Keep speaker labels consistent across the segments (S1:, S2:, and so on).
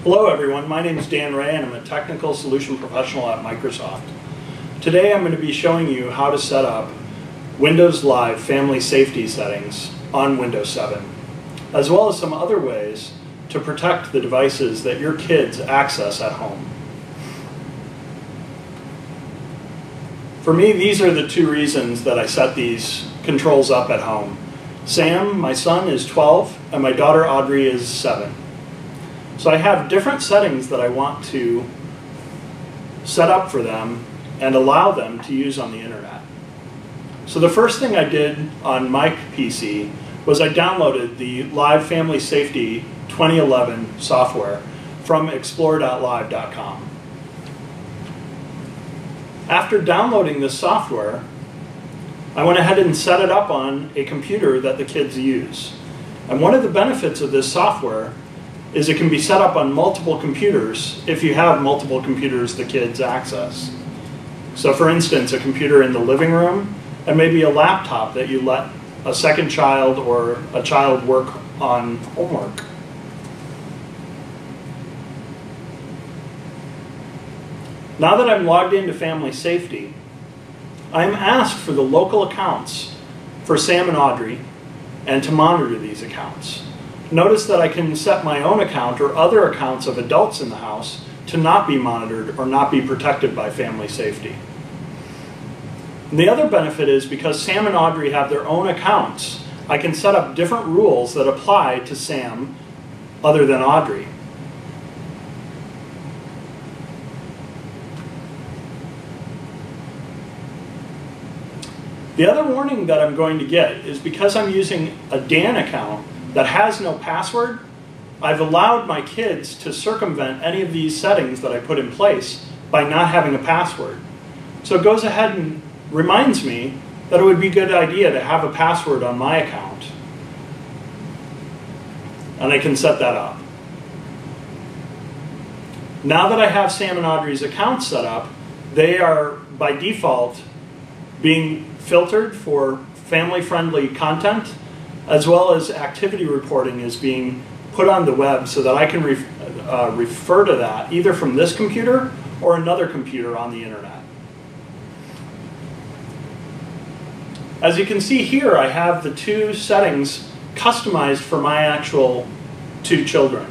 S1: Hello everyone, my name is Dan Ray and I'm a technical solution professional at Microsoft. Today I'm going to be showing you how to set up Windows Live family safety settings on Windows 7, as well as some other ways to protect the devices that your kids access at home. For me, these are the two reasons that I set these controls up at home. Sam, my son, is 12 and my daughter Audrey is 7. So I have different settings that I want to set up for them and allow them to use on the internet. So the first thing I did on my PC was I downloaded the Live Family Safety 2011 software from explore.live.com. After downloading this software, I went ahead and set it up on a computer that the kids use. And one of the benefits of this software is it can be set up on multiple computers if you have multiple computers the kids access. So for instance, a computer in the living room and maybe a laptop that you let a second child or a child work on homework. Now that I'm logged into Family Safety, I'm asked for the local accounts for Sam and Audrey and to monitor these accounts. Notice that I can set my own account or other accounts of adults in the house to not be monitored or not be protected by Family Safety. And the other benefit is because Sam and Audrey have their own accounts, I can set up different rules that apply to Sam other than Audrey. The other warning that I'm going to get is because I'm using a Dan account that has no password, I've allowed my kids to circumvent any of these settings that I put in place by not having a password. So it goes ahead and reminds me that it would be a good idea to have a password on my account. And I can set that up. Now that I have Sam and Audrey's accounts set up, they are by default being filtered for family-friendly content, as well as activity reporting is being put on the web so that I can refer to that either from this computer or another computer on the internet. As you can see here, I have the two settings customized for my actual two children.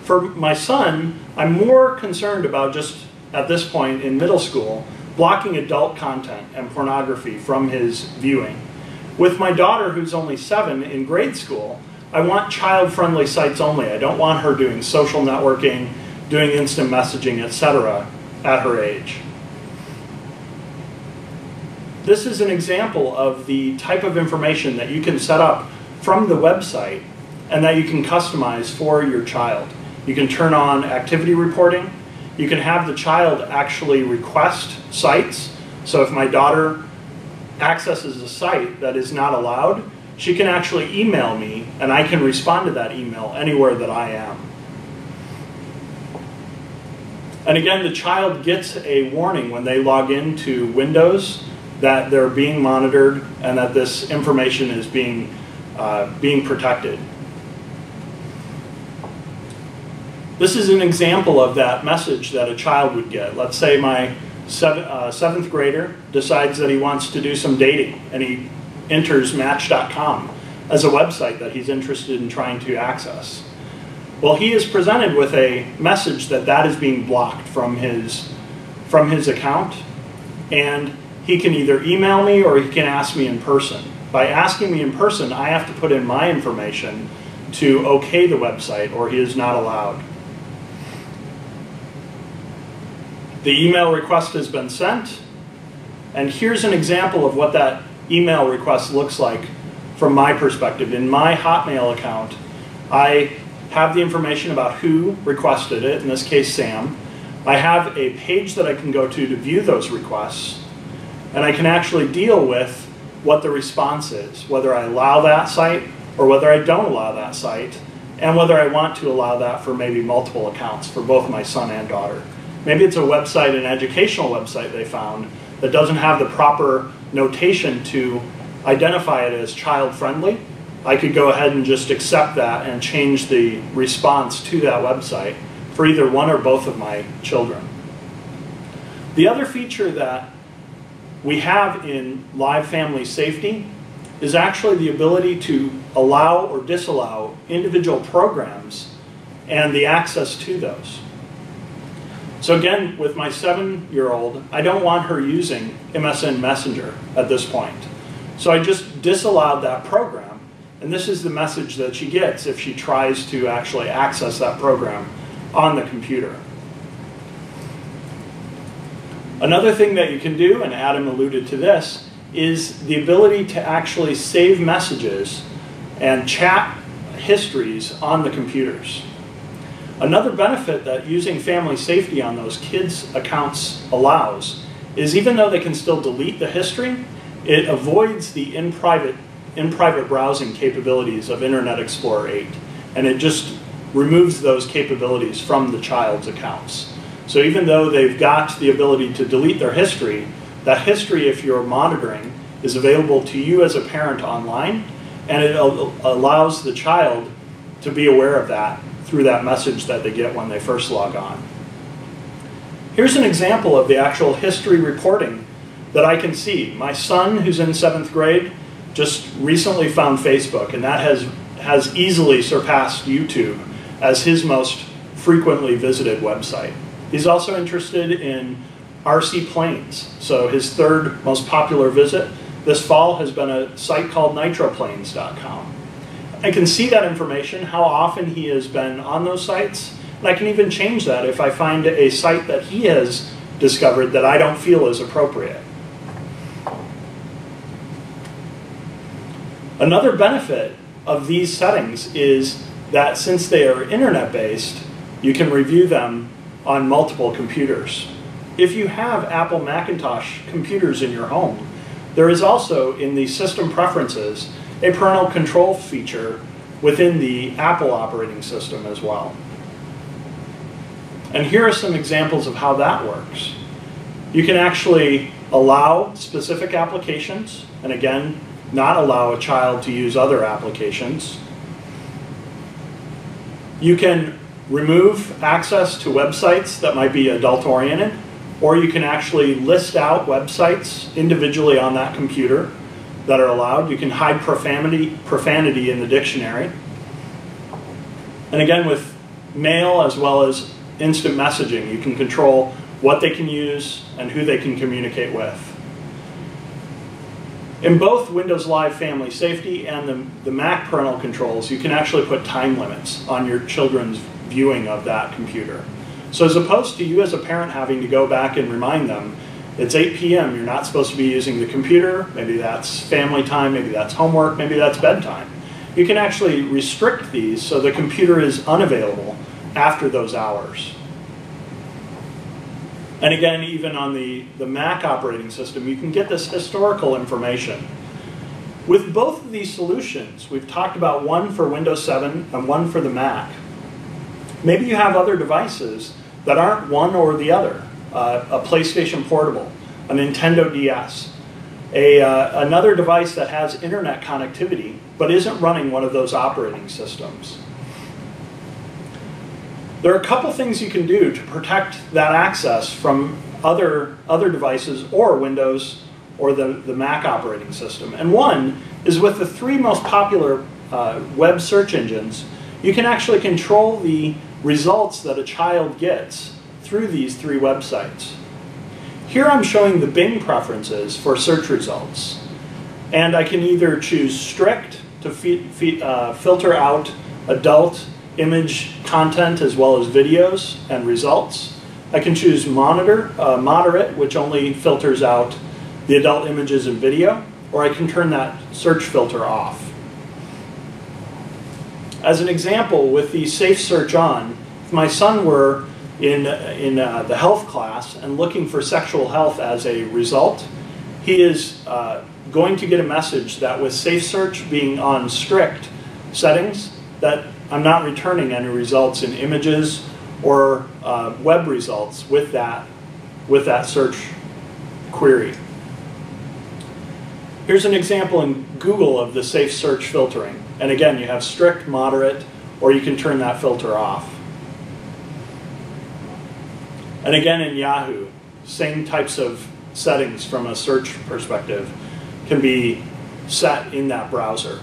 S1: For my son, I'm more concerned about just at this point in middle school blocking adult content and pornography from his viewing. With my daughter, who's only 7 in grade school, I want child-friendly sites only. I don't want her doing social networking, doing instant messaging, etc. at her age. This is an example of the type of information that you can set up from the website and that you can customize for your child. You can turn on activity reporting. You can have the child actually request sites. So if my daughter accesses a site that is not allowed, she can actually email me and I can respond to that email anywhere that I am. And again, the child gets a warning when they log into Windows that they're being monitored and that this information is being protected. This is an example of that message that a child would get. Let's say my seventh grader decides that he wants to do some dating and he enters Match.com as a website that he's interested in trying to access. Well, he is presented with a message that that is being blocked from his account, and he can either email me or he can ask me in person. By asking me in person, I have to put in my information to okay the website or he is not allowed. The email request has been sent, and here's an example of what that email request looks like from my perspective. In my Hotmail account, I have the information about who requested it, in this case Sam. I have a page that I can go to view those requests, and I can actually deal with what the response is, whether I allow that site or whether I don't allow that site, and whether I want to allow that for maybe multiple accounts for both my son and daughter. Maybe it's a website, an educational website they found that doesn't have the proper notation to identify it as child-friendly. I could go ahead and just accept that and change the response to that website for either one or both of my children. The other feature that we have in Live Family Safety is actually the ability to allow or disallow individual programs and the access to those. So again, with my 7-year-old, I don't want her using MSN Messenger at this point. So I just disallowed that program, and this is the message that she gets if she tries to actually access that program on the computer. Another thing that you can do, and Adam alluded to this, is the ability to actually save messages and chat histories on the computers. Another benefit that using Family Safety on those kids' accounts allows is even though they can still delete the history, it avoids the in-private browsing capabilities of Internet Explorer 8, and it just removes those capabilities from the child's accounts. So even though they've got the ability to delete their history, that history, if you're monitoring, is available to you as a parent online, and it allows the child to be aware of that through that message that they get when they first log on. Here's an example of the actual history reporting that I can see. My son, who's in 7th grade, just recently found Facebook, and that has easily surpassed YouTube as his most frequently visited website. He's also interested in RC planes, so his 3rd most popular visit this fall has been a site called nitroplanes.com. I can see that information, how often he has been on those sites, and I can even change that if I find a site that he has discovered that I don't feel is appropriate. Another benefit of these settings is that since they are internet-based, you can review them on multiple computers. If you have Apple Macintosh computers in your home, there is also in the system preferences a parental control feature within the Apple operating system as well. And here are some examples of how that works. You can actually allow specific applications, and again, not allow a child to use other applications. You can remove access to websites that might be adult-oriented, or you can actually list out websites individually on that computer that are allowed. You can hide profanity in the dictionary. And again, with mail as well as instant messaging, you can control what they can use and who they can communicate with. In both Windows Live Family Safety and the Mac Parental Controls, you can actually put time limits on your children's viewing of that computer. So as opposed to you as a parent having to go back and remind them, it's 8 p.m., you're not supposed to be using the computer, maybe that's family time, maybe that's homework, maybe that's bedtime. You can actually restrict these so the computer is unavailable after those hours. And again, even on the Mac operating system, you can get this historical information. With both of these solutions, we've talked about one for Windows 7 and one for the Mac. Maybe you have other devices that aren't one or the other. A PlayStation Portable, a Nintendo DS, another device that has internet connectivity but isn't running one of those operating systems. There are a couple things you can do to protect that access from other devices or Windows or the Mac operating system. And one is with the 3 most popular web search engines, you can actually control the results that a child gets through these 3 websites. Here I'm showing the Bing preferences for search results. And I can either choose strict to filter out adult image content as well as videos and results. I can choose moderate, which only filters out the adult images and video, or I can turn that search filter off. As an example, with the safe search on, if my son were in the health class and looking for sexual health as a result, he is going to get a message that with safe search being on strict settings, that I'm not returning any results in images or web results with that search query. Here's an example in Google of the safe search filtering. And again, you have strict, moderate, or you can turn that filter off. And again, in Yahoo, same types of settings from a search perspective can be set in that browser.